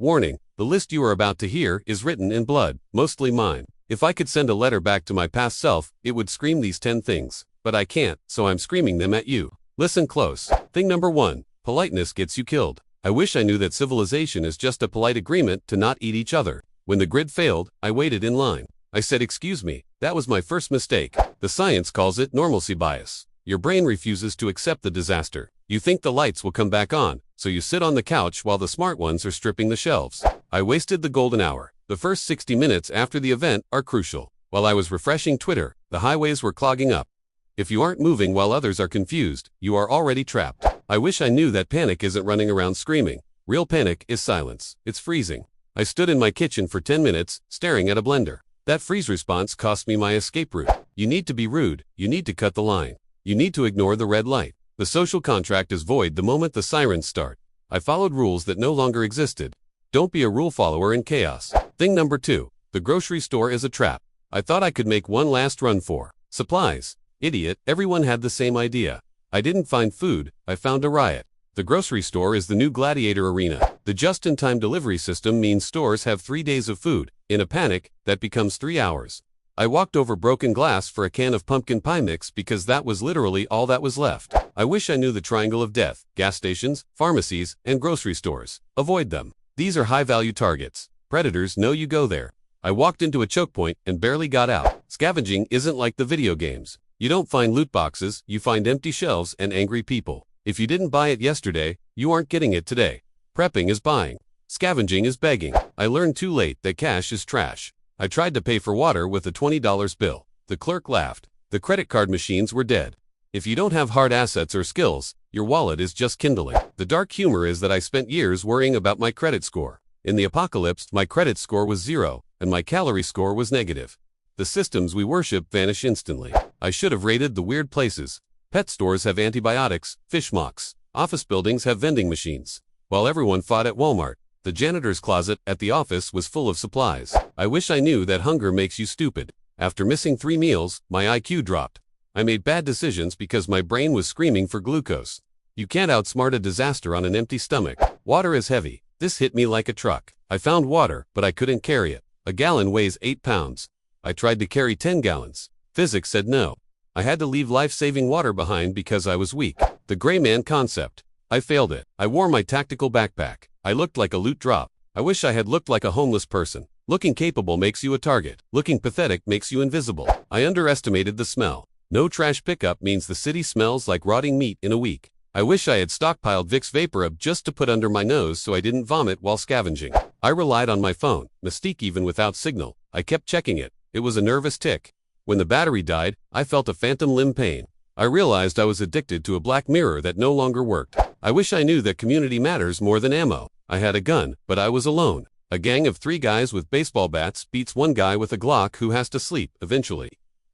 Warning, the list you are about to hear is written in blood, mostly mine. If I could send a letter back to my past self, it would scream these 10 things. But I can't, so I'm screaming them at you. Listen close. Thing number 1. Politeness gets you killed. I wish I knew that civilization is just a polite agreement to not eat each other. When the grid failed, I waited in line. I said, "Excuse me, that was my first mistake." The science calls it normalcy bias. Your brain refuses to accept the disaster. You think the lights will come back on, so you sit on the couch while the smart ones are stripping the shelves. I wasted the golden hour. The first 60 minutes after the event are crucial. While I was refreshing Twitter, the highways were clogging up. If you aren't moving while others are confused, you are already trapped. I wish I knew that panic isn't running around screaming. Real panic is silence. It's freezing. I stood in my kitchen for 10 minutes, staring at a blender. That freeze response cost me my escape route. You need to be rude. You need to cut the line. You need to ignore the red light. The social contract is void the moment the sirens start. I followed rules that no longer existed. Don't be a rule follower in chaos. Thing number 2. The grocery store is a trap. I thought I could make one last run for supplies. Idiot, everyone had the same idea. I didn't find food, I found a riot. The grocery store is the new gladiator arena. The just-in-time delivery system means stores have 3 days of food. In a panic, that becomes 3 hours. I walked over broken glass for a can of pumpkin pie mix because that was literally all that was left. I wish I knew the triangle of death: gas stations, pharmacies, and grocery stores. Avoid them. These are high-value targets. Predators know you go there. I walked into a choke point and barely got out. Scavenging isn't like the video games. You don't find loot boxes, you find empty shelves and angry people. If you didn't buy it yesterday, you aren't getting it today. Prepping is buying. Scavenging is begging. I learned too late that cash is trash. I tried to pay for water with a $20 bill. The clerk laughed. The credit card machines were dead. If you don't have hard assets or skills, your wallet is just kindling. The dark humor is that I spent years worrying about my credit score. In the apocalypse, my credit score was 0, and my calorie score was negative. The systems we worship vanish instantly. I should have raided the weird places. Pet stores have antibiotics, fish mocks. Office buildings have vending machines. While everyone fought at Walmart, the janitor's closet at the office was full of supplies. I wish I knew that hunger makes you stupid. After missing 3 meals, my IQ dropped. I made bad decisions because my brain was screaming for glucose. You can't outsmart a disaster on an empty stomach. Water is heavy. This hit me like a truck. I found water, but I couldn't carry it. A gallon weighs 8 pounds. I tried to carry 10 gallons. Physics said no. I had to leave life-saving water behind because I was weak. The gray man concept. I failed it. I wore my tactical backpack. I looked like a loot drop. I wish I had looked like a homeless person. Looking capable makes you a target. Looking pathetic makes you invisible. I underestimated the smell. No trash pickup means the city smells like rotting meat in a week. I wish I had stockpiled Vicks VapoRub just to put under my nose so I didn't vomit while scavenging. I relied on my phone, Mystique even without signal. I kept checking it. It was a nervous tick. When the battery died, I felt a phantom limb pain. I realized I was addicted to a black mirror that no longer worked. I wish I knew that community matters more than ammo. I had a gun, but I was alone. A gang of 3 guys with baseball bats beats 1 guy with a Glock who has to sleep eventually.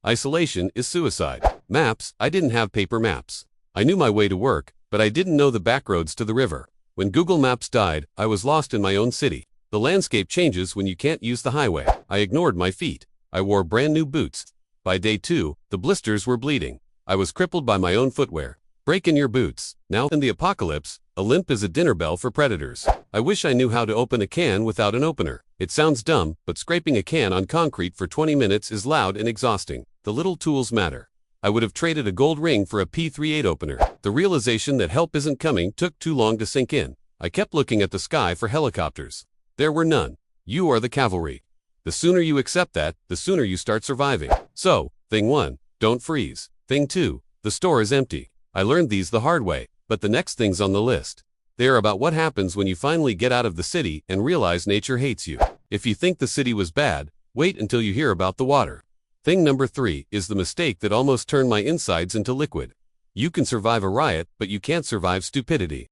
Isolation is suicide. Maps, I didn't have paper maps. I knew my way to work, but I didn't know the backroads to the river. When Google Maps died, I was lost in my own city. The landscape changes when you can't use the highway. I ignored my feet. I wore brand new boots. By day 2, the blisters were bleeding. I was crippled by my own footwear. Break in your boots. Now, in the apocalypse, a limp is a dinner bell for predators. I wish I knew how to open a can without an opener. It sounds dumb, but scraping a can on concrete for 20 minutes is loud and exhausting. The little tools matter. I would have traded a gold ring for a P38 opener. The realization that help isn't coming took too long to sink in. I kept looking at the sky for helicopters. There were none. You are the cavalry. The sooner you accept that, the sooner you start surviving. So, thing 1, don't freeze. Thing 2, the store is empty. I learned these the hard way, but the next things on the list. They are about what happens when you finally get out of the city and realize nature hates you. If you think the city was bad, wait until you hear about the water. Thing number 3 is the mistake that almost turned my insides into liquid. You can survive a riot, but you can't survive stupidity.